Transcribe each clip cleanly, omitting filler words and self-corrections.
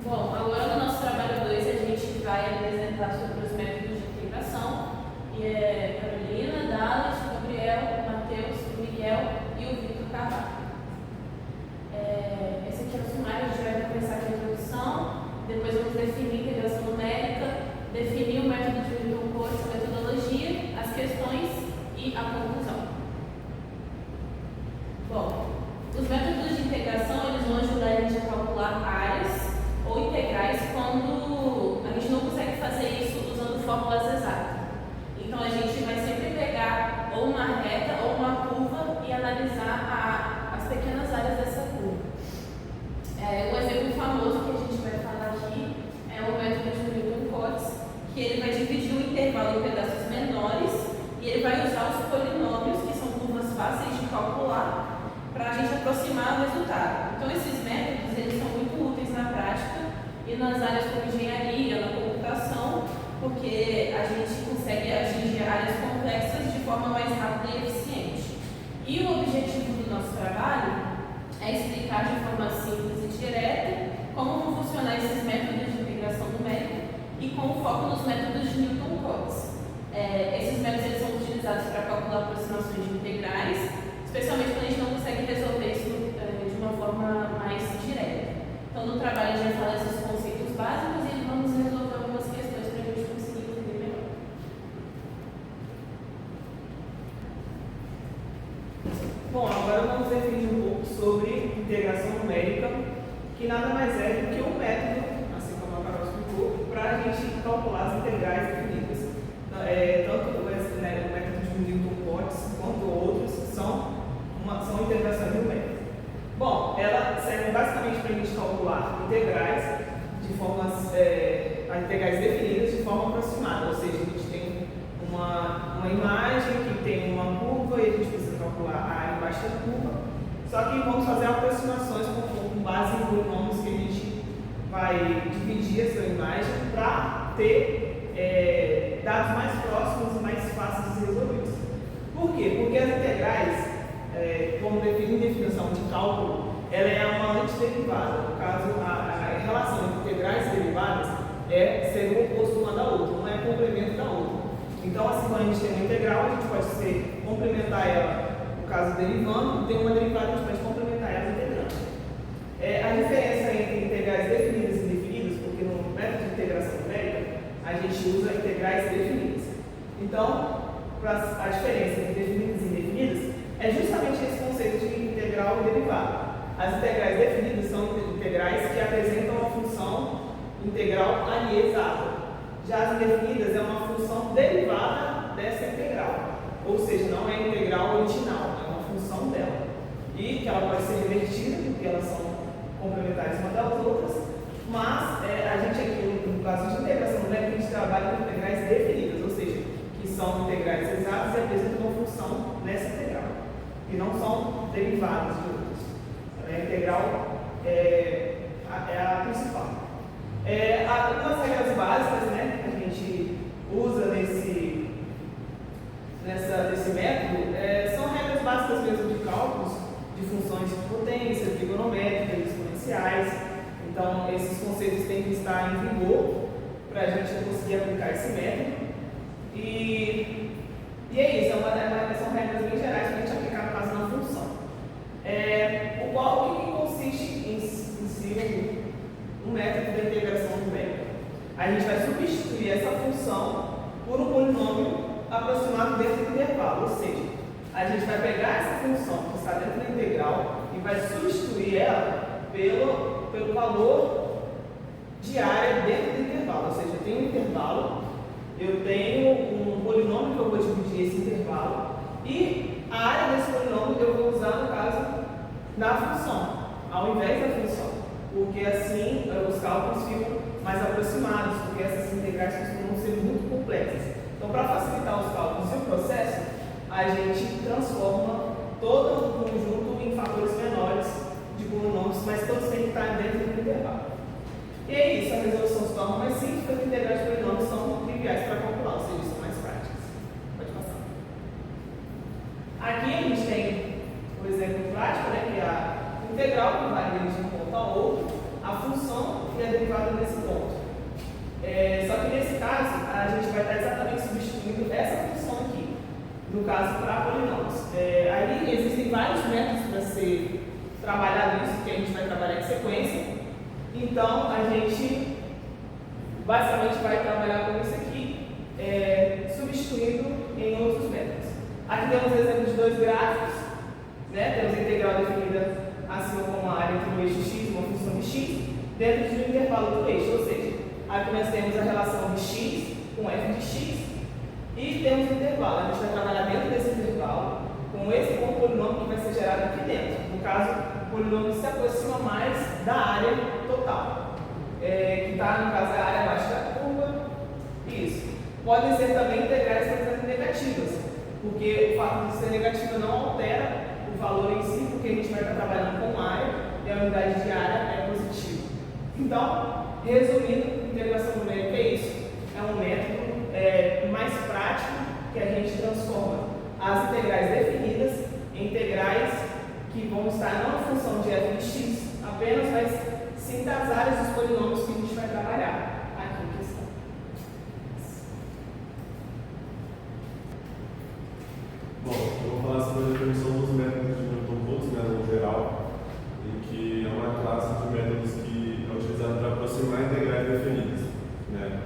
Bom, agora no nosso trabalho 2 a gente vai apresentar sobre os métodos de integração, e é Carolina, Dallas, Gabriel, Matheus, Miguel e o Vitor Carvalho. Esse aqui é o sumário. A gente vai começar com a introdução, depois vamos definir integração numérica, definir o método de Newton-Cotes, a metodologia, as questões e a conclusão. Bom, os métodos de integração eles vão ajudar a gente a calcular áreas ou integrais quando a gente não consegue fazer isso usando fórmulas exatas. Então a gente vai sempre pegar ou uma reta ou uma curva e analisar as pequenas áreas dessa curva. Um exemplo famoso que a gente vai falar aqui é o método de Newton-Cotes, que ele vai dividir o intervalo em pedaços menores e ele vai usar os polinômios, que são curvas fáceis de calcular, para a gente aproximar o resultado. Então esses métodos eles são muito úteis na prática e nas áreas como engenharia, na computação, porque a gente consegue atingir áreas complexas de forma mais rápida e eficiente. E o objetivo do nosso trabalho é explicar de forma simples e direta como vão funcionar esses métodos de integração numérica e com foco nos métodos de Newton-Cotes. Esses métodos eles são utilizados para calcular aproximações de integrais, especialmente quando a gente não consegue resolver isso de uma forma mais direta. Então, no trabalho a gente vai falar desses conceitos básicos e vamos resolver algumas questões para a gente conseguir entender melhor. Bom, agora vamos definir um pouco sobre integração numérica, que nada mais é do que um método, assim como a Carol explicou, para a gente calcular as integrais definidas. Tanto o método de Newton-Cotes quanto outros são integrações numéricas. Bom, ela serve basicamente para a gente calcular integrais de formas, integrais definidas de forma aproximada, ou seja, a gente tem uma imagem que tem uma curva e a gente precisa calcular a área embaixo da curva, só que vamos fazer aproximações com base em polinômios que a gente vai dividir essa imagem para ter dados mais próximos e mais fáceis de ser resolvidos. Por quê? Porque as integrais, como definição de cálculo, ela é uma antiderivada. No caso, a relação entre integrais e derivadas é ser o oposto uma da outra, não é complemento da outra. Então, assim, quando a gente tem uma integral, a gente pode complementar ela, no caso, derivando, e tem uma derivada, a gente pode complementar ela integrando. A diferença entre integrais definidas e indefinidas, porque no método de integração numérica, a gente usa integrais definidas. Então, a diferença entre definidas e indefinidas é justamente esse conceito de integral e derivada. As integrais definidas são integrais que apresentam uma função integral ali exata. Já as indefinidas é uma função derivada dessa integral, ou seja, não é integral original, é uma função dela. E que ela pode ser revertida, porque elas são complementares umas das outras, mas a gente aqui, no caso de integração numérica, a gente trabalha com integrais definidas, ou seja, que são integrais exatas e apresentam uma função nessa integral, que não são derivadas de outras. A integral é a principal. Algumas regras básicas, né, que a gente usa nesse método são regras básicas mesmo de cálculos de funções de potência, trigonométricas, exponenciais. Então, esses conceitos têm que estar em vigor para a gente conseguir aplicar esse método. E é isso, são regras bem gerais para a gente aplicar no caso de uma função. O que consiste em si o método da integração numérica? A gente vai substituir essa função por um polinômio aproximado dentro do intervalo, ou seja, a gente vai pegar essa função que está dentro da integral e vai substituir ela pelo valor de área dentro do intervalo, ou seja, eu tenho um intervalo, eu tenho um polinômio que eu vou dividir esse intervalo e a área desse polinômio eu vou usar, no caso, na função, ao invés da função, porque assim os cálculos ficam mais aproximados, porque essas integrais costumam ser muito complexas. Então, para facilitar os cálculos e o processo, a gente transforma todo o conjunto em fatores menores de polinômios, mas todos têm que estar dentro do intervalo. E é isso, a resolução se torna mais simples, porque as integrais de polinômios são triviais para calcular, ou seja, são mais práticas. Pode passar. Aqui a gente tem o exemplo prático, né, que é a integral, que varia de um ponto a outro, a função e a derivada derivada nesse ponto. Só que nesse caso, a gente vai estar exatamente substituindo essa função aqui, no caso para polinômios. Aí existem vários métodos para ser trabalhado isso, que a gente vai trabalhar em sequência. Então, a gente basicamente vai trabalhar com isso aqui, substituindo em outros métodos. Aqui temos exemplo de dois gráficos, né? Temos a integral definida assim como a área entre o eixo x e uma função de x, dentro de um intervalo do eixo, ou seja, aqui nós temos a relação de x com f de x e temos o intervalo. A gente vai trabalhar dentro desse intervalo com esse polinômio que vai ser gerado aqui dentro. No caso, o polinômio se aproxima mais da área total, que está, no caso, a área abaixo da curva. Isso. Podem ser também integrais, por exemplo, negativas, porque o fato de ser negativa não altera o valor em si, porque a gente vai estar trabalhando com área e a unidade de área é positiva. Então, resumindo, integração numérica é isso. É um método mais prático que a gente transforma as integrais definidas em integrais que vão estar não em função de f de x apenas, mas sim das áreas dos polinômios que a gente vai trabalhar aqui em questão. Bom, eu vou falar sobre a definição dos métodos de Newton-Cotes, né, no geral, em que é uma classe de métodos que é utilizada para aproximar integrais definidas, né?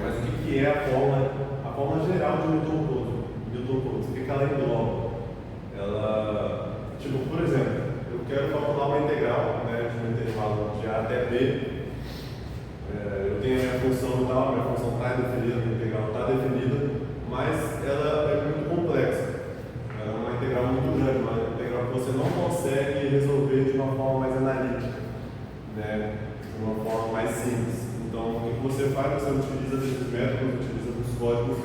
Mas o que é a forma geral de Newton-Cotes? O que ela engloba? Ela, tipo, por exemplo, eu quero calcular uma integral, né, de um intervalo de a até b. Eu tenho a minha função e tal, a minha função está definida, a minha integral está definida, mas ela é muito complexa. Ela é uma integral muito grande, uma integral que você não consegue resolver de uma forma mais analítica, né, de uma forma mais simples. Então, o que você faz? Você utiliza desses métodos, utiliza dos códigos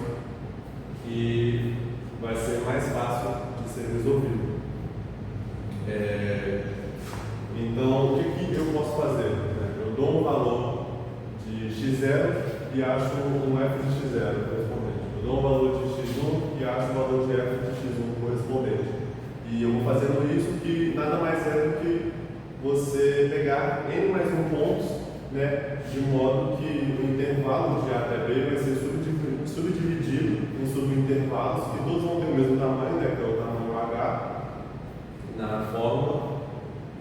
e vai ser mais fácil de ser resolvido. Então, o que eu posso fazer? Eu dou um valor de x0 e acho um f de x0 correspondente. Eu dou um valor de x1 e acho um valor de f de x1 correspondente. E eu vou fazendo isso que nada mais é do que você pegar n mais 1 pontos, né, de modo que o intervalo de a até b vai ser subdividido em subintervalos que todos vão ter o mesmo tamanho, né, que é o tamanho h na fórmula,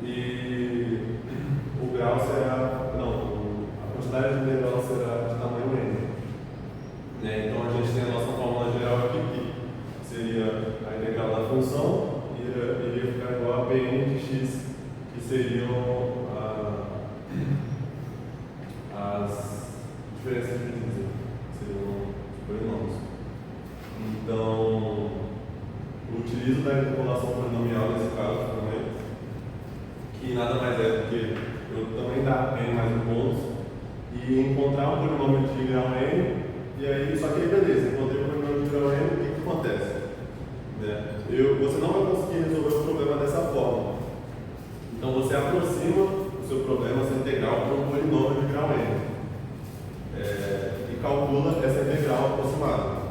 e o grau será, a quantidade de intervalo será de tamanho n. Né? Então a gente tem a nossa fórmula geral aqui, que seria a integral da função, e iria ficar igual a Pn de x, que seriam as diferenças de medida, seriam os polinômios. Então, o utilizo da interpolação polinomial nesse caso também, que nada mais é do que eu também dar n mais 1 pontos e encontrar um polinômio de grau n, e aí, só que aí beleza, encontrei um polinômio de grau n, o que acontece? Né? Você não vai conseguir resolver o problema dessa forma. Então você aproxima o seu problema, essa integral, para um polinômio de grau n. E calcula essa integral aproximada.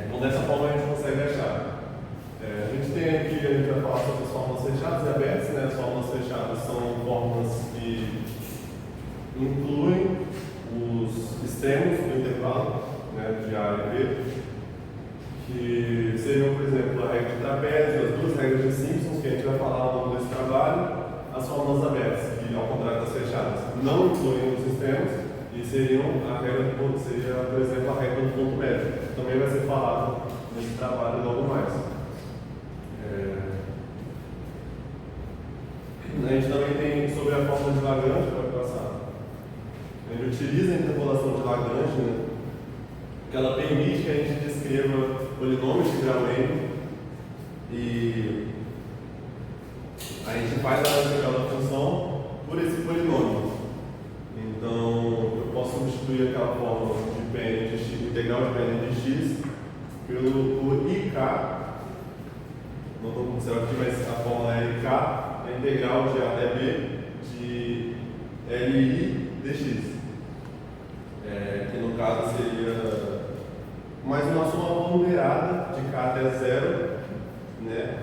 Então dessa forma a gente consegue achar. A gente tem aqui, a gente vai falar sobre as fórmulas fechadas e abertas, né? As fórmulas fechadas são fórmulas que incluem os extremos do intervalo, né, de A e B, que seriam, por exemplo, a regra de trapézio, as duas regras de Simpsons, que a gente vai falar ao longo desse trabalho, as fórmulas abertas, que ao contrário das fechadas, não incluem os extremos, e seriam a regra do ponto, seria, por exemplo, a regra do ponto médio, que também vai ser falado nesse trabalho logo mais. A gente também tem sobre a fórmula de Lagrange, pode passar. A gente utiliza a interpolação de Lagrange, né, que ela permite que a gente descreva polinômios de grau n, e a gente faz a integral da função por esse polinômio. Então, eu posso substituir aquela fórmula de Pn de x, integral de Pn de x, por IK, não estou com o céu aqui, mas a fórmula é IK, a integral de A até B de Li dx. Que no caso seria mais uma soma ponderada de K até 0, né,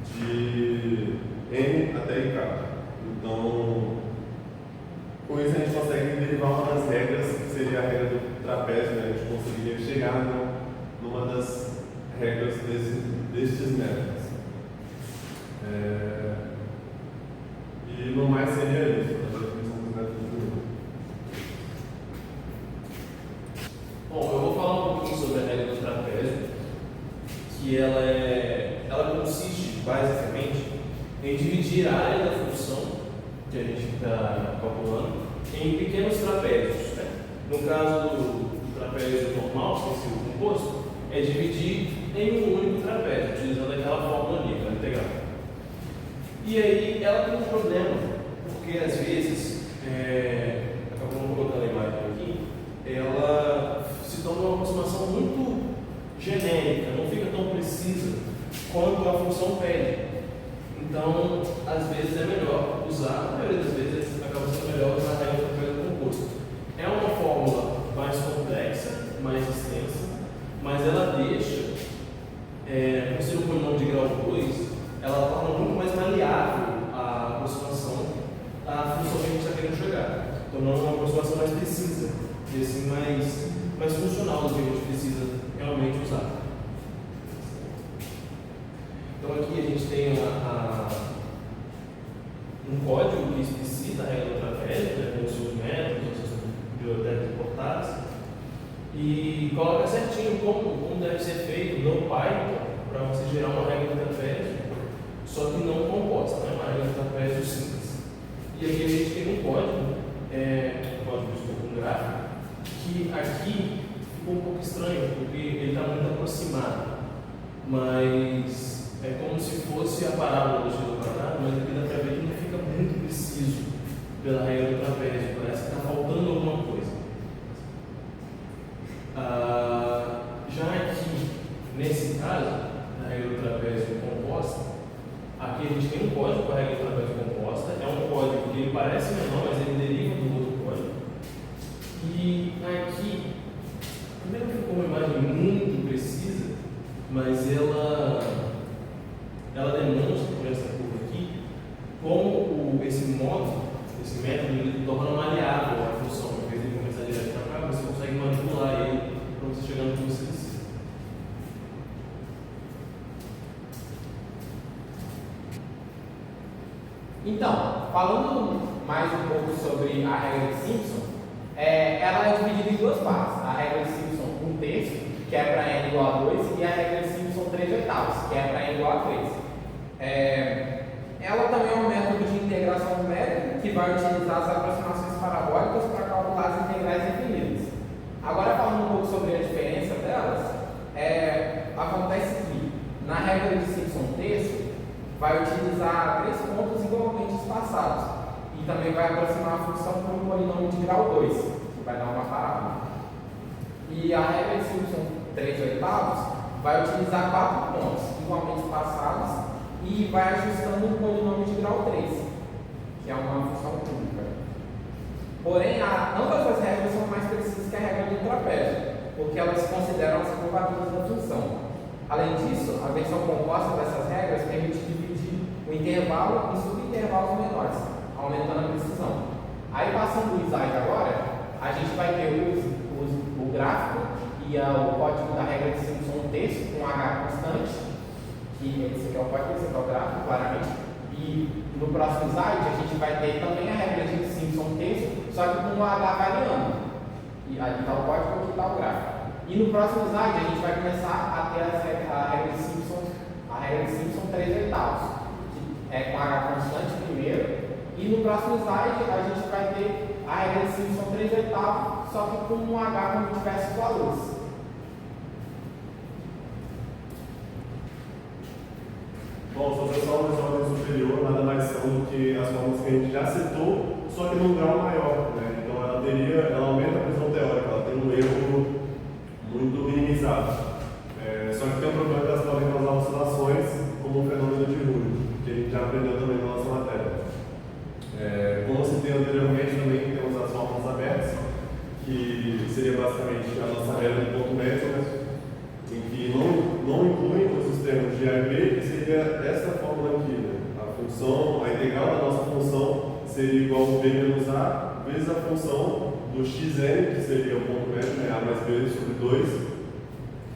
de N até IK. Então, com isso a gente consegue derivar uma das regras, que seria a regra do trapézio, né? A gente conseguiria chegar numa das regras destes métodos. E no mais seria isso, a definição dos métodos do grupo. Bom, eu vou falar um pouquinho sobre a regra do trapézio, que ela consiste basicamente em dividir a área da função que a gente está calculando em pequenos trapézios. Né? No caso do trapézio normal, sem ser o composto, é dividir em um único trapézio, utilizando aquela fórmula ali, aquela integral. E aí ela tem um problema, porque às vezes, acabamos colocando a imagem aqui, ela se torna uma aproximação muito genérica, não fica tão precisa quanto a função pede. Então, às vezes é melhor usar, a maioria das vezes acaba sendo melhor usar a regra do trapézio composto. É uma fórmula mais complexa, mais extensa, mas ela deixa, por ser um polinômio de grau 2, ela torna muito mais maleável a aproximação da função que a gente está querendo chegar, tornando uma aproximação mais precisa e assim mais funcional do que a gente precisa realmente usar. Então aqui a gente tem um código que explicita a regra do trapézio, né, com os seus métodos, as suas bibliotecas importadas, e coloca certinho como deve ser feito no Python para você gerar uma regra do trapézio, só que não composta, né, uma regra do trapézio simples. E aqui a gente tem um código, um gráfico, que aqui ficou um pouco estranho, porque ele está muito aproximado, mas é como se fosse a parábola do giro quadrado, mas aqui dá para ver que não fica muito preciso pela regra do trapézio, parece que está faltando alguma coisa. Já aqui, nesse caso, na regra do trapézio composta, aqui a gente tem um código para a regra do trapézio composta, é um código que ele parece menor, mas ele deriva do outro código. E aqui, também não ficou uma imagem muito precisa, mas ela demonstra, por essa curva aqui, como esse método, ele torna maleável a função. Em vez de ele começar direto para cá, você consegue manipular ele para você chegar no que você precisa. Então, falando mais um pouco sobre a regra de Simpson, ela é dividida em duas partes. A regra de Simpson 1/3, que é para n igual a 2, e a regra de Simpson 3/8, que é para n igual a 3. Ela também é um método de integração numérica que vai utilizar as aproximações parabólicas para calcular as integrais infinitas. Agora, falando um pouco sobre a diferença delas, acontece que na regra de Simpson terço vai utilizar 3 pontos igualmente espaçados e também vai aproximar a função por um polinômio de grau 2, que vai dar uma parábola. E a regra de Simpson 3/8 vai utilizar 4 pontos igualmente espaçados e vai ajustando um polinômio de grau 3, que é uma função única. Porém, ambas as regras são mais precisas que a regra do trapézio, porque elas consideram as curvaturas da função. Além disso, a versão composta dessas regras permite dividir o intervalo em subintervalos menores, aumentando a precisão. Aí, passando o slide agora, a gente vai ter o gráfico e o código da regra de Simpson 1/3 com H constante, que esse aqui é o código, esse aqui é o gráfico, claramente. E no próximo slide a gente vai ter também a regra de Simpson 1/3, só que com o H variando. E ali está o código, aqui está o gráfico. E no próximo slide a gente vai começar a ter a regra de Simpson 3/8, que é com H constante primeiro. E no próximo slide a gente vai ter a regra de Simpson 3/8, só que com um H com diversos valores. Bom, só pessoal nessa ordem superior nada mais são do que as formas que a gente já citou, só que num grau maior, né? Então ela aumenta a precisão teórica, ela tem um erro muito minimizado. Só que tem um problema que elas podem causar oscilações, como o fenômeno de Rui, que a gente já aprendeu também na nossa matéria. Como eu citei anteriormente, também temos as fórmulas abertas, que seria basicamente a nossa regra de ponto médio, né? Em que não incluem os sistemas de A e B, que seria essa fórmula aqui, né? A integral da nossa função seria igual a B menos A vezes a função do xn, que seria o ponto médio, né, A mais B sobre 2,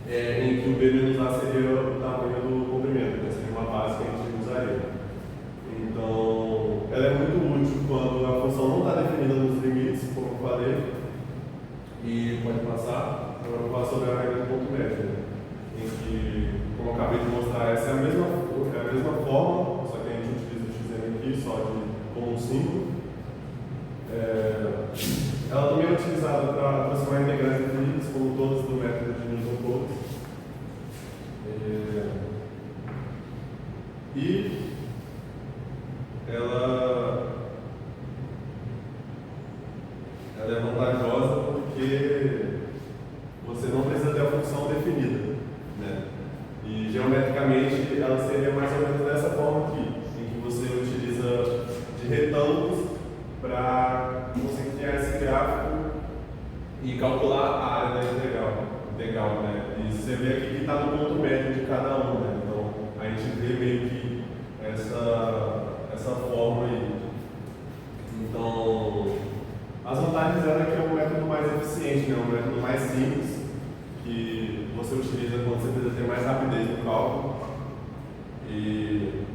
em que o B menos A seria o tamanho do comprimento, né, seria uma base que a gente usaria. Então, ela é muito útil quando a função não está definida nos limites, como eu falei, e pode passar. Agora eu vou falar sobre a regra do ponto médio, né, em que, como eu acabei de mostrar, essa é a mesma forma, só que a gente utiliza o xn aqui só como um símbolo. Ela também é utilizada para transformar integrais infinitas, como todas do método de Newton-Cotes. E ela é vantajosa porque você não precisa ter a função definida, né? E geometricamente ela seria mais ou menos dessa forma aqui, em que você utiliza de retângulos para você criar esse gráfico e calcular a área da integral, né? E você vê aqui que está no ponto médio de cada um, né? Então a gente vê meio que essa forma aí. Então, as vantagens dela é que é um método mais eficiente, né? Um método mais simples, que você utiliza quando você precisa ter mais rapidez no cálculo. E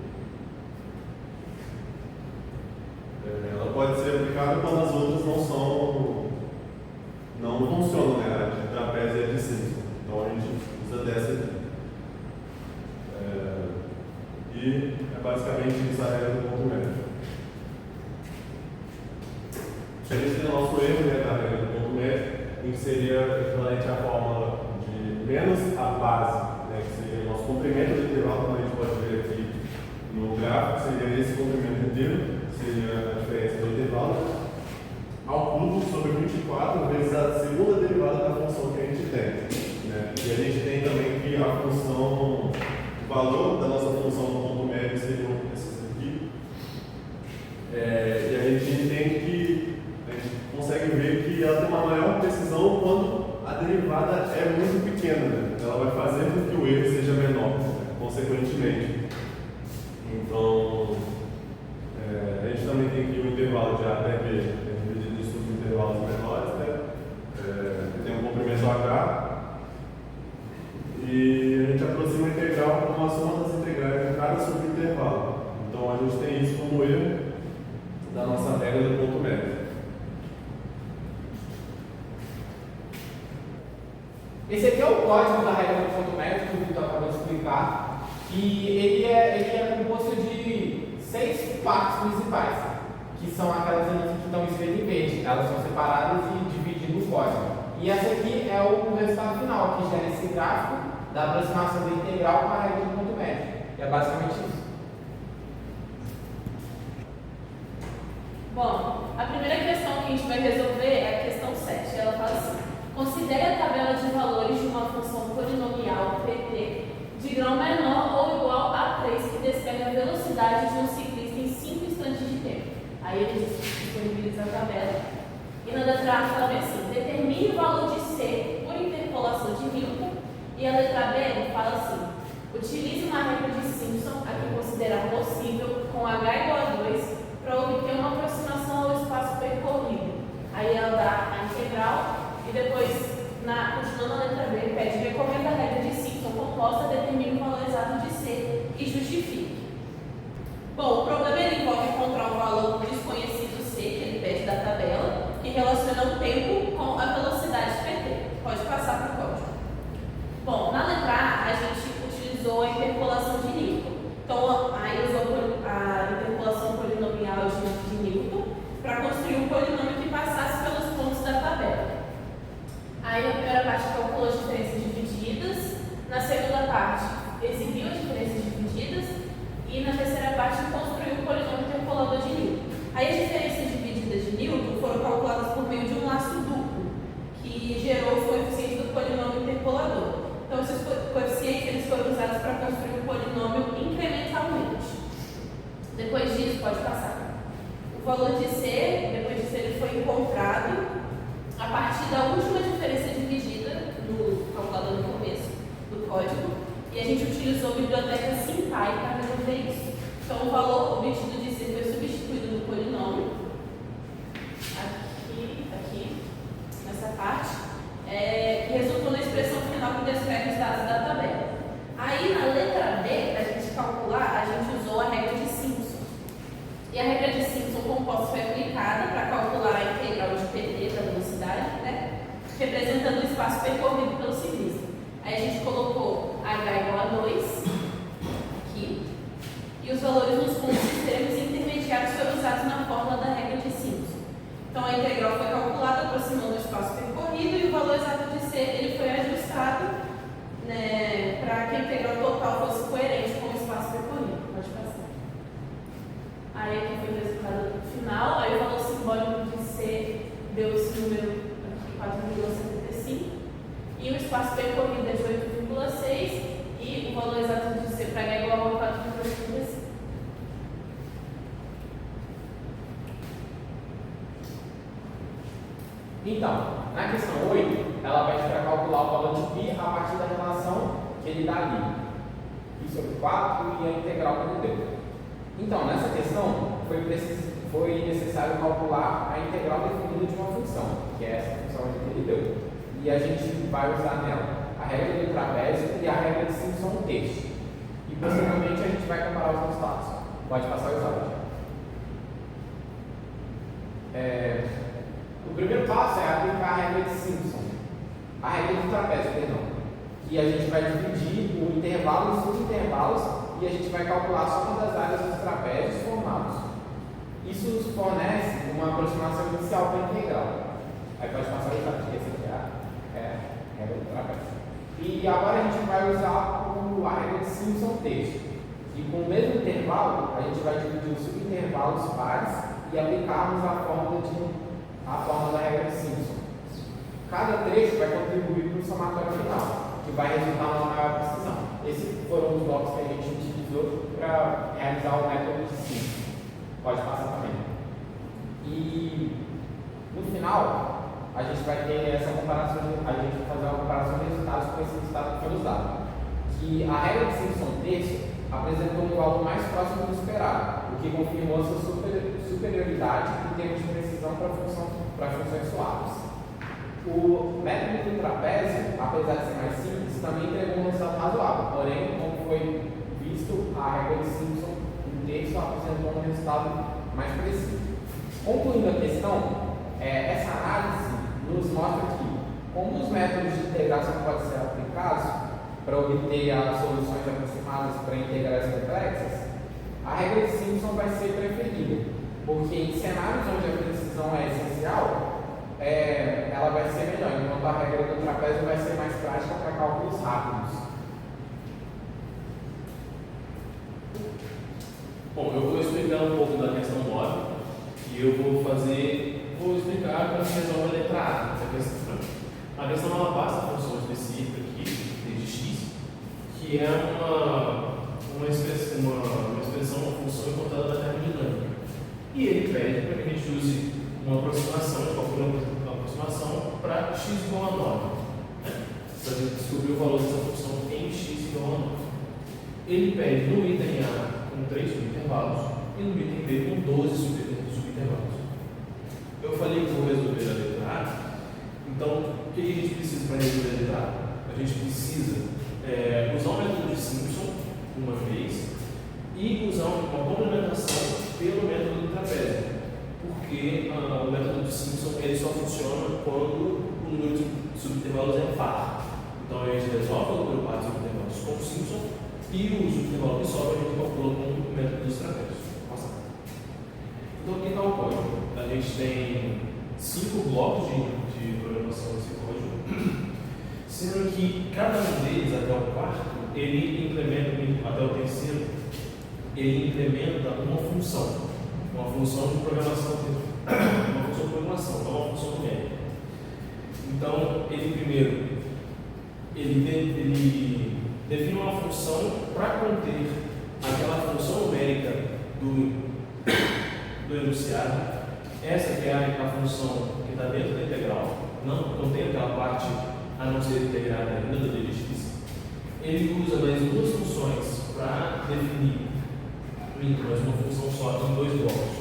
ela pode ser aplicada quando as outras não funcionam, né? A de trapézio e a de Simpson. Então a gente usa dessa aqui. E é basicamente isso a regra do ponto médio. A gente tem o nosso erro, né, da regra do ponto médio, em que seria equivalente à fórmula de menos a base, né, que seria o nosso comprimento do intervalo, como a gente pode ver aqui no gráfico, seria esse comprimento inteiro, seria a diferença do intervalo, ao cubo sobre 24 vezes a segunda derivada da função que a gente tem, né? E a gente tem também que a função, o valor da nossa função no ponto médio seriam esses aqui. E a gente entende que a gente consegue ver que ela tem uma maior precisão quando a derivada é muito pequena, né? Ela vai fazer com que o erro seja menor, né, consequentemente. Então, a gente também tem aqui o intervalo de A até B, dividido em subintervalos menores, né? Tem um comprimento H, e a gente aproxima a integral com a soma das integrais de cada subintervalo. Então, a gente tem isso como erro da nossa regra do ponto médio. Esse aqui é o código da regra do ponto médio que o Vitor acabou de explicar. E ele é composto de 6 partes principais, que são aquelas ali que estão escritas em verde. Elas são separadas e divididas no código. E essa aqui é o resultado final, que gera esse gráfico da aproximação da integral com a regra do ponto médio. E é basicamente isso. Bom, a primeira questão que a gente vai resolver é a questão 7. Ela fala assim: considere a tabela de valores de uma função polinomial PT de grau menor ou igual a 3 que descreve a velocidade de um ciclista em 5 instantes de tempo. Aí ele disponibiliza a tabela. E na letra A fala bem assim: determine o valor de C por interpolação de Newton. E a letra B fala assim: utilize uma regra de Simpson a que considerar possível com H igual a 2 para obter uma aproximação ao espaço percorrido. Aí ela dá a integral e depois, continuando a letra B, pede: recomenda a regra de Simpson composta, determine o valor exato de C e justifique. Bom, o problema ele envolve encontrar um valor desconhecido C, que ele pede da tabela, que relaciona o tempo com a velocidade PT. Pode passar para o código. Bom, na letra A, a gente utilizou a interpolação de Newton. Então, aí usou a interpolação polinomial de Newton para construir um polinômio que passasse pelos pontos da tabela. Aí, na primeira parte, calculou as diferenças divididas. Na segunda parte, exibiu as diferenças divididas. E na terceira parte, construiu o polinômio interpolador de Newton. Aí, as diferenças divididas de Newton foram calculadas por meio de um laço duplo, que gerou os coeficientes do polinômio interpolador. Então, esses coeficientes eles foram usados para construir o polinômio incrementalmente. Depois disso, pode passar. O valor de C, depois disso, ele foi encontrado a partir da última diferença dividida, calculada no começo do código, e a gente utilizou a biblioteca SymPy para resolver isso. Então, o valor obtido de C foi substituído no polinômio, aqui. composta foi aplicada para calcular a integral de PT da velocidade, né? Representando o espaço percorrido pelo ciclista. Aí a gente colocou H igual a 2, aqui, e os valores nos pontos extremos e intermediários foram usados na fórmula da regra de Simpson. Então a integral foi calculada aproximando o espaço percorrido e o valor exato de C ele foi ajustado, né, para que a integral total fosse coerente com o espaço percorrido. Pode passar. Aí aqui foi o resultado final, aí o valor simbólico de C deu esse número aqui, 4,75, e o espaço percorrido é de 8,6 e o valor exato de C para H igual a 4,75. Então, na questão 8, ela pede para calcular o valor de π a partir da relação que ele dá ali. π sobre 4 e a integral que ele deu. Então, nessa questão, foi necessário calcular a integral definida de uma função, que é essa função que ele deu. E a gente vai usar nela a regra do trapézio e a regra de Simpson texto. E, posteriormente, a gente vai comparar os resultados. Pode passar o slide. O primeiro passo é aplicar a regra de Simpson, a regra do trapézio, perdão, que a gente vai dividir o intervalo em subintervalos e a gente vai calcular a soma das áreas dos trapézios formados. Isso nos fornece uma aproximação inicial para a integral. Aí pode passar o slide, que essa aqui é a regra do trapézio. E agora a gente vai usar a regra de Simpson texto. E com o mesmo intervalo, a gente vai dividir os subintervalos pares e aplicarmos a fórmula da regra de Simpson. Cada trecho vai contribuir para o somatório final, que vai resultar numa maior precisão. Esses foram os blocos que a gente utilizou para realizar o método de Simpson. Pode passar também. E no final, a gente vai ter essa comparação, a gente vai fazer uma comparação de resultados com esse resultado que foi usado. Que a regra de Simpson texto apresentou um valor mais próximo do esperado, o que confirmou sua superioridade em termos de precisão para funções suaves. O método do trapézio, apesar de ser mais simples, também entregou um resultado razoável, porém, como foi visto, a regra de Simpson no texto apresentou um resultado mais preciso. Concluindo a questão, essa análise nos mostra que, como os métodos de integração podem ser aplicados para obter as soluções aproximadas para integrais complexas, a regra de Simpson vai ser preferida, porque em cenários onde a precisão é essencial, ela vai ser melhor, enquanto a regra do trapézio vai ser mais prática para cálculos rápidos. Bom, eu vou explicar um pouco da questão 9 e eu vou explicar para que resolva a letra A dessa questão. A questão ela passa a função específica aqui, de x, que é uma expressão, uma função encontrada na termodinâmica. E ele pede para que a gente use uma aproximação, uma aproximação para x igual a 9, né? Para a gente descobrir o valor dessa função em x igual a 9. Ele pede no item A com 3 subintervalos e no item B com 12 subintervalos. Eu falei que vou resolver a letra A, então o que a gente precisa para resolver a letra A? A gente precisa usar o método de Simpson uma vez e usar uma complementação pelo método do trapézio, porque o método de Simpson ele só funciona quando o número de subintervalos é par. Então a gente resolve o número par de subintervalos com o Simpson e o subintervalo que sobra a gente calcula com o método dos trapézios. Nossa. Então aqui está o código. A gente tem 5 blocos de programação desse código, sendo que cada um deles, até o quarto, ele implementa, até o terceiro, ele implementa uma função de programação, então uma função numérica. Então, ele primeiro, ele define uma função para conter aquela função numérica do enunciado. Essa que é a função que está dentro da integral, não tem aquela parte a não ser integrada ainda do dx. Ele usa mais duas funções para definir, mas uma função só em 2 blocos,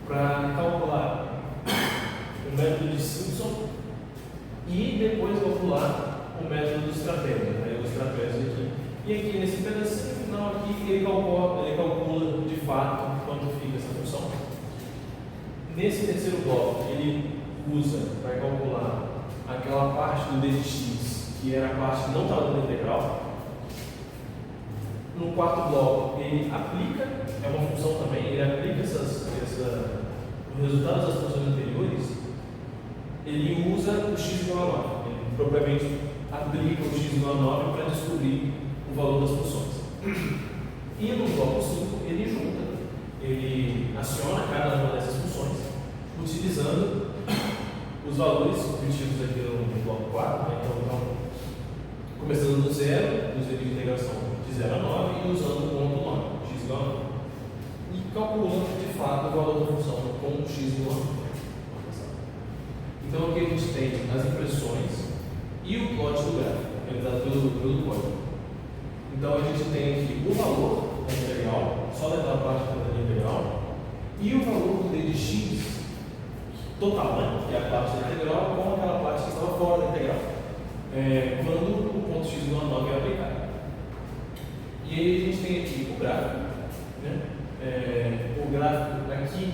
para calcular o método de Simpson e depois calcular o método dos trapézios, né, os trapézios aqui. E aqui nesse pedacinho final aqui ele calcula de fato quanto fica essa função. nesse terceiro bloco, ele vai calcular aquela parte do dx, que era a parte que não estava dentro da integral. No quarto bloco, ele aplica, é uma função também, ele aplica os resultados das funções anteriores, ele usa o x igual a 9. Ele propriamente aplica o x igual a 9 para descobrir o valor das funções. E no bloco 5, ele junta, ele aciona cada uma dessas funções, utilizando os valores obtidos aqui no bloco 4, né? Então, começando do zero, nos níveis de integração de 0 a 9 e usando o ponto 9, x igual a 9. E calculando de fato o valor da função com x igual a 9. Então aqui a gente tem as impressões e o plot do gráfico, realizado pelo código. Então a gente tem aqui o valor da integral, só daquela parte da integral, e o valor do d de x total, né? Que é a parte da integral com aquela parte que estava fora da integral. Quando o ponto x igual a 9 é aplicado. E aí a gente tem aqui o gráfico, né? O gráfico aqui,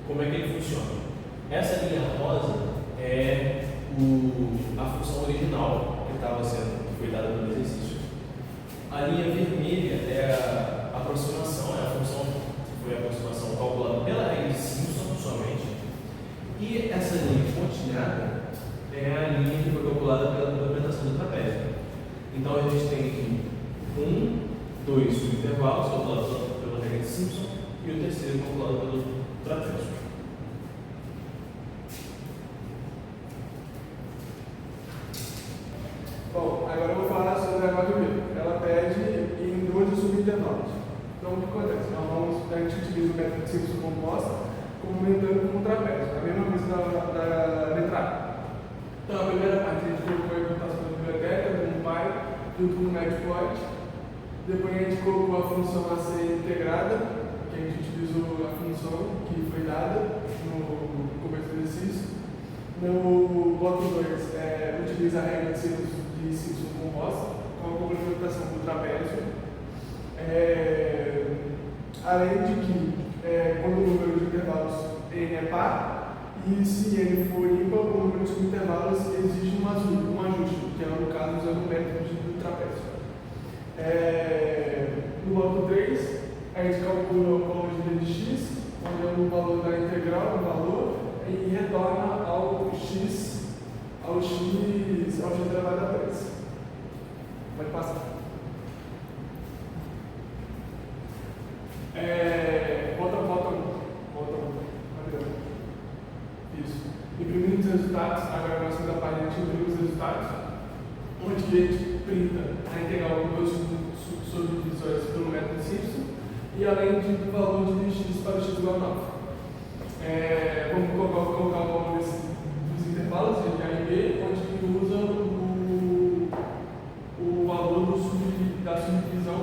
como é que ele funciona? Essa linha rosa é a função original que foi dada pelo exercício. A linha vermelha é a aproximação, é a função que foi a aproximação calculada pela regra de Simpson somente. E essa linha pontilhada é a linha que foi calculada pela implementação do trapézio. Então a gente tem aqui 1, 2 subintervalos calculados pela regra de Simpson e o terceiro calculado pelo trapézio. Bom, agora eu vou falar sobre a HV. Ela pede em 12 subintervalos. Então, o que acontece? A gente utiliza o método de Simpson composta complementando com o trapézio, a mesma coisa da letra A. Então, a primeira parte a gente colocou a implementação da biblioteca, do NumPy, junto com o matplotlib. Depois a gente colocou a função a ser integrada, que a gente utilizou a função que foi dada no começo do exercício. No bloco 2, utiliza a regra de Simpson composta, com a complementação do trapézio. Além de que, quando o número de intervalos n é par, e se n for ímpar, o número de subintervalos exige um ajuste, que é no caso usando o método do trapézio. No bloco 3, a gente calcula o valor de d de x, onde é o valor da integral, o valor, e retorna ao x elevado a 3. Pode passar. Volta. Isso. Imprimindo os resultados, agora na segunda página a gente imprime os resultados, onde a gente printa a integral com dois subdivisores pelo método Simpson e além do valor de dx para x igual a 9. Vamos colocar o valor dos intervalos de A e B, onde a gente usa o valor da subdivisão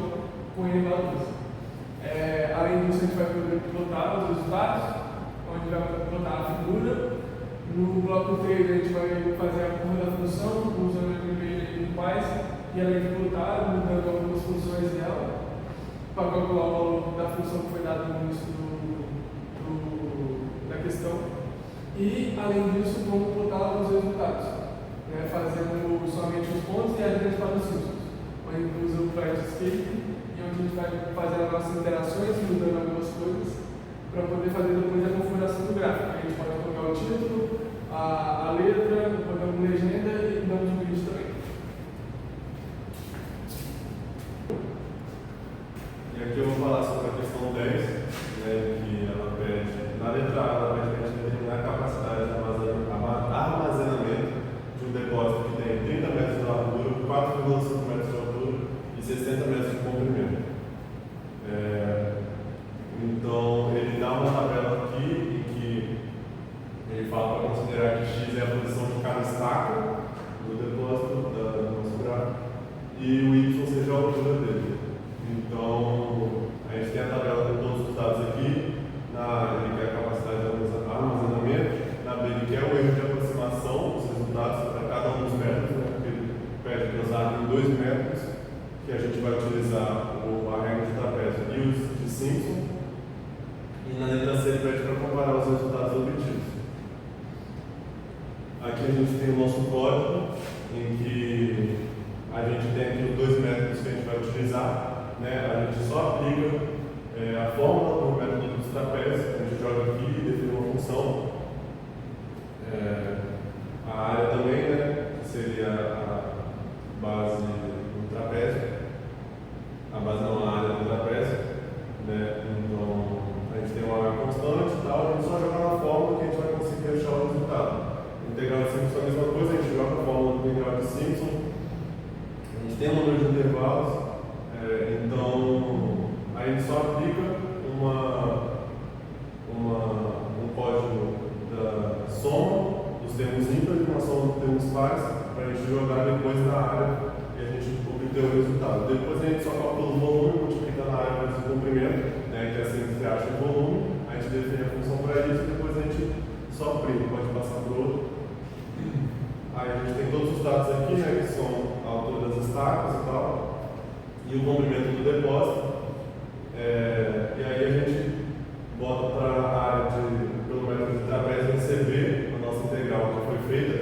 com N igual a 2. Além disso, a gente vai poder plotar os resultados, onde vai plotar a figura. No bloco 3, a gente vai fazer a curva da função, usando a primeira e o pais, e além de plotar, mudando algumas funções dela, para calcular o valor da função que foi dada no início da questão. E, além disso, vamos plotar os resultados, né, fazendo somente os pontos e as linhas para os círculos. A gente usa o Flatscape, e onde a gente vai fazer as nossas interações, mudando algumas coisas, para poder fazer depois a configuração do gráfico. A gente pode colocar o título, a letra, botamos legenda e damos um grid também. E aqui eu vou falar sobre a questão 10, né, que ela pede, na letra A, ela pede para a gente determinar a capacidade de armazenamento de um depósito que tem 30 metros de largura, 4,5 metros de altura e 60 metros de comprimento. Então, ele dá uma tabela aqui em que ele fala para considerar que x é a posição de cada estaca do depósito do nosso gráfico e o y seja a altura dele. Então, a gente tem a tabela com todos os dados aqui. Ele quer a capacidade de armazenamento, na B ele quer o erro de aproximação dos resultados para cada um dos métodos, né? Porque ele pede que usar em 2 métodos, que a gente vai utilizar a regra de trapézio e os de Simpson. E na letra C ele pede para comparar os resultados aqui a gente tem o nosso código, em que a gente tem aqui os dois métodos que a gente vai utilizar, né? A gente só aplica a fórmula do método dos trapézios, a gente joga aqui e define uma função. A área também, né? Que seria a base do trapézio, a base não, a área do trapézio, né? Então a gente tem uma área constante e tal, a gente só joga na fórmula que a gente vai conseguir achar o resultado. Integral de Simpson é a mesma coisa, a gente joga a fórmula do integral de Simpson, a gente tem um número de intervalos, então a gente só aplica um código da soma dos termos ímpares e uma soma dos termos pares para a gente jogar depois na área e a gente obter o resultado. Depois a gente só calcula o volume, multiplica na área vezes o comprimento, né, que é assim que você acha o volume, a gente define a função para isso e depois a gente só prima, pode passar para o outro. Aí a gente tem todos os dados aqui, né, que são a altura das estacas e tal, e o comprimento do depósito. E aí a gente bota para a área pelo método de trapézio receber a nossa integral que foi feita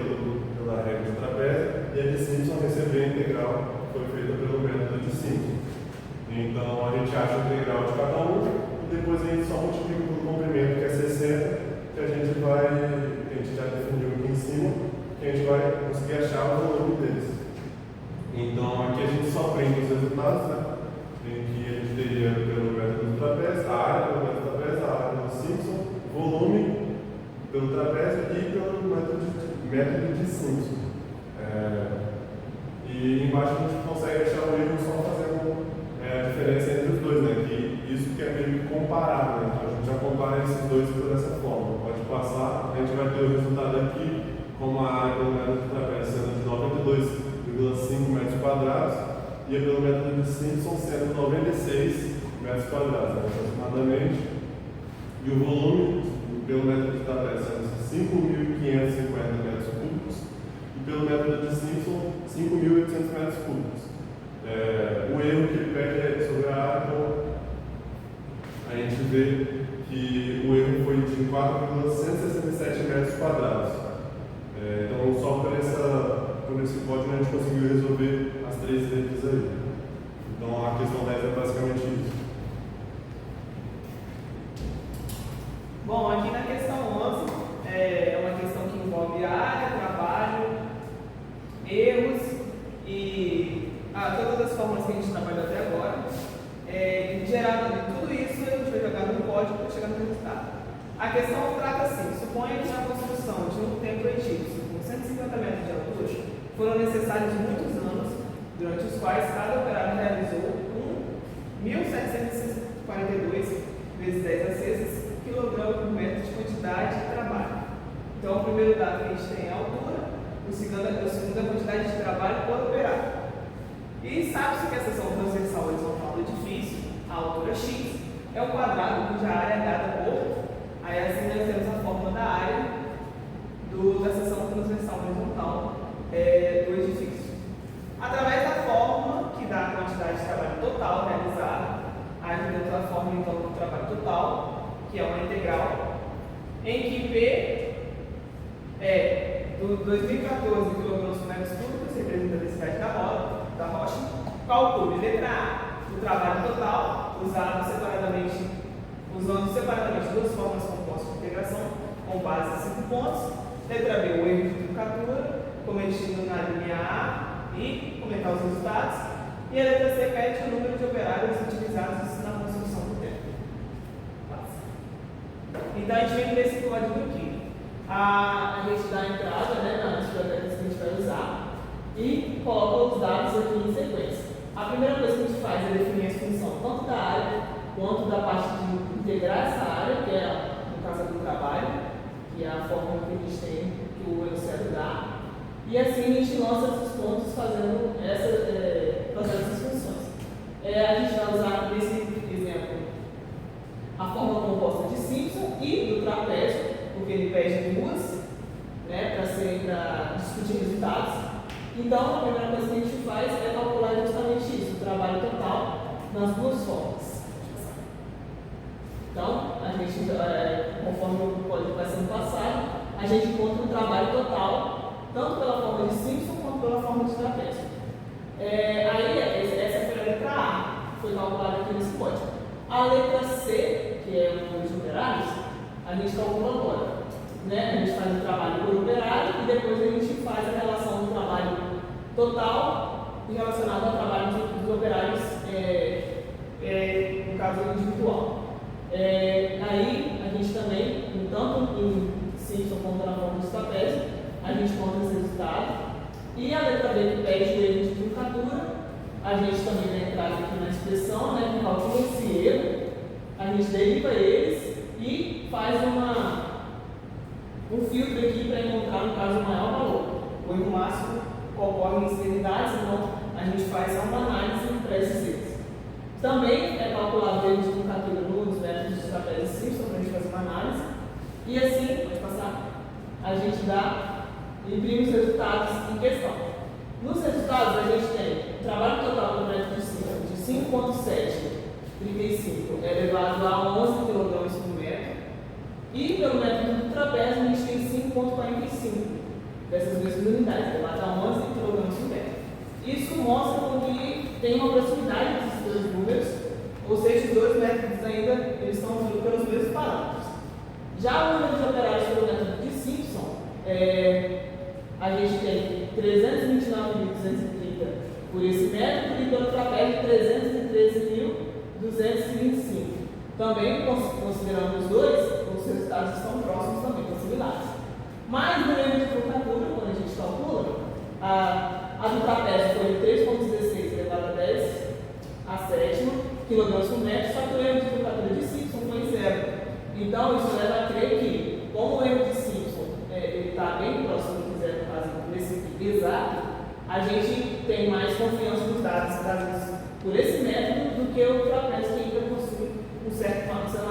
pela regra de trapézio e a de Simpson receber a integral que foi feita pelo método de Simpson. Então a gente acha a integral de cada um e depois a gente só multiplica pelo comprimento que é 60, que a gente já definiu aqui em cima, que a gente vai conseguir achar o volume deles. Então aqui a gente só prende os resultados, né? Em que a gente teria pelo método do trapézio, a área pelo método do trapézio, a área do Simpson, volume pelo trapézio e pelo método de Simpson. E embaixo a gente consegue achar o erro só fazendo a diferença entre os dois, né? Que isso que é meio que comparável, né? Então a gente já compara esses dois por essa forma. Pode passar, a gente vai ter o resultado aqui, como a área pelo método do trapézio sendo de 92,5 metros quadrados. E pelo método de Simpson sendo 96 metros quadrados, né, aproximadamente. E o volume, pelo método de trapézio, sendo 5.550 metros cúbicos. E pelo método de Simpson, 5.800 metros cúbicos. O erro que ele pede é sobre a área, então a gente vê que o erro foi de 4,167 metros quadrados. Então, só por esse código a gente conseguiu resolver as três letras aí. Então a questão 10 é basicamente isso. Bom, aqui na questão 11 é uma questão que envolve área, trabalho, erros e todas as fórmulas que a gente trabalhou até agora. Gerado tudo isso, a gente vai jogar no código para chegar no resultado. A questão trata assim: suponha que na construção de um templo egípcio com 150 metros de altura foram necessários muitos anos, durante os quais cada operário realizou 1.742 vezes 10 a 6 kg por metro de quantidade de trabalho. Então, o primeiro dado que a gente tem é a altura, o segundo é a quantidade de trabalho por operário. E sabe-se que a seção transversal horizontal do edifício, a altura x, é um quadrado cuja área é dada por. Aí assim nós temos a fórmula da área da seção transversal horizontal do edifício. Através da fórmula que dá a quantidade de trabalho total realizado, aí dentro da fórmula então do trabalho total, que é uma integral, em que P é do 2014 kg por metros cúbicos, representa a densidade da rocha. Calcule letra A, o trabalho total, usando separadamente duas fórmulas compostas de integração com base em 5 pontos. Letra B, o erro de trucatura, cometido na linha A e comentar os resultados. E a letra C pede o número de operários utilizados na construção do templo. Então a gente vem para esse código aqui. A gente dá a entrada, né, nas bibliotecas que a gente vai usar e coloca os dados aqui em sequência. A primeira coisa que a gente faz é definir a função tanto da área quanto da parte de integrar essa área, que é no caso do trabalho, que é a fórmula que a gente tem, que o enunciado dá. E assim a gente lança esses pontos fazendo essas funções. A gente vai usar, nesse exemplo, a fórmula composta de Simpson e do trapézio, porque ele pede duas, né, para discutir resultados. Então, a primeira coisa que a gente faz é calcular justamente isso, o trabalho total nas duas formas. Então, a gente, conforme o código vai sendo passado, a gente encontra o trabalho total tanto pela forma de Simpson quanto pela forma de trapézio. Essa foi a letra A, foi calculada aqui nesse código. A letra C, que é o número de operários, a gente calcula agora. Né? A gente faz o trabalho por operário e depois a gente faz a relação do trabalho total relacionado ao trabalho dos operários, no caso individual. Aí a gente também, tanto em Simpson quanto na forma de trapézio, a gente conta esse resultado. E a letra B, que pede o erro de truncatura, a gente também vai entrar aqui na expressão, né, que calcula esse erro, a gente deriva eles e faz um filtro aqui para encontrar, no caso, o maior valor. O erro máximo ocorre em extremidades, então a gente faz uma análise para esses erros. Também é calculado o erro de truncatura nos métodos de trapézio Simpson, para a gente fazer uma análise. E assim, pode passar, a gente imprime os resultados em questão. Nos resultados, a gente tem o trabalho total do método de Simpson de 5,735 elevado a 11 kg por metro. E pelo método do trapézio, a gente tem 5,45 dessas mesmas unidades, elevado a 11 kg por metro. Isso mostra que tem uma proximidade desses dois números, ou seja, os dois métodos ainda eles estão usando pelos mesmos parâmetros. Já o número de operários pelo método de Simpson, a gente tem 329.230 por esse método e pelo trapézio 313.225. Também, considerando os dois, os resultados estão próximos também, estão similares. Mas no erro de truncatura, quando a gente calcula, a do trapézio foi 3,16 elevado a 10 a sétima kg por metro, só que o erro de truncatura de Simpson foi 0. Então, isso leva a crer que, como o erro de Simpson está bem próximo do que 0, no caso, nesse exato, a gente tem mais confiança nos dados trazidos por esse método do que o trapézio que ainda possui uma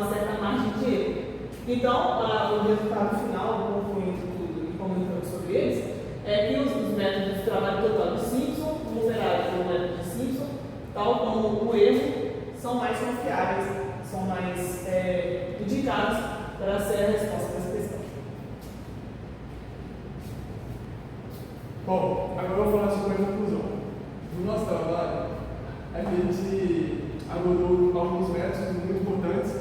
certa margem de erro. Então, o resultado final, concluindo tudo e comentando sobre eles, é que os métodos de trabalho total de Simpson, operado pelo método de Simpson, tal como o erro, são mais confiáveis, são mais indicados para ser a resposta dessa questão. Bom, agora eu vou falar sobre a conclusão. No nosso trabalho, a gente abordou alguns métodos muito importantes.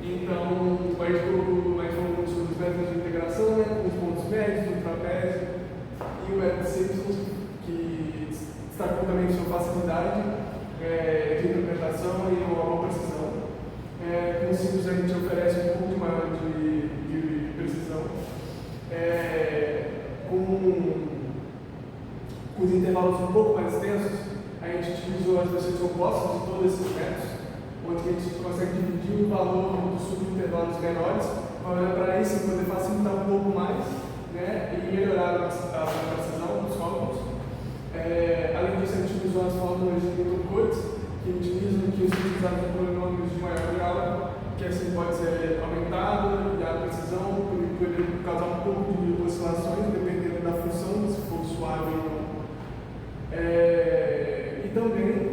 Então, a gente falou sobre os métodos de integração, né, os pontos médios, o trapézio e o método Simpson, que destacou também sua facilidade de interpretação e uma precisão. Com o Simpson a gente oferece um pouco maior de precisão. Com os intervalos um pouco mais extensos, a gente utilizou as versões opostas de todos esses métodos, onde a gente consegue dividir o valor dos subintervalos menores, para isso poder facilitar um pouco mais, né, e melhorar a precisão dos cálculos. Além disso, a gente utilizou as fórmulas de Newton-Cotes, que utilizam que os utilizados de polinômios de maior grau, que assim pode ser aumentado, e a precisão pode causar um pouco de oscilações, dependendo da função, se for suave ou não. E também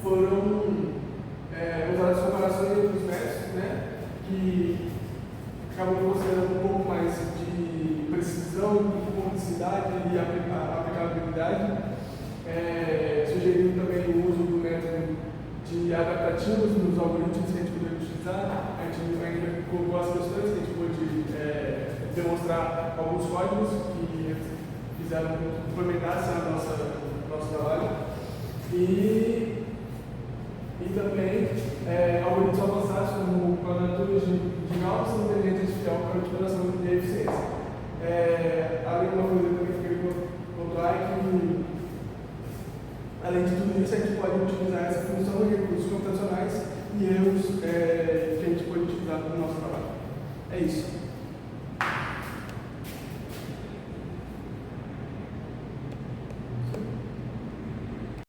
foram usadas comparações entre os métodos, né, que acabam considerando um pouco mais de precisão, de publicidade e aplicabilidade, sugerindo também o uso do método de adaptativos nos algoritmos que a gente poderia utilizar. A gente ainda colocou as questões que a gente pôde demonstrar alguns códigos que fizeram complementasse a nosso trabalho. E também algoritmos avançados como quadraturas de Gauss e inteligência artificial para exploração de eficiência. Além de uma coisa também que eu queria pontuar é que, além de tudo isso, a gente pode utilizar essa função de recursos computacionais e erros que a gente pode utilizar no nosso trabalho. É isso.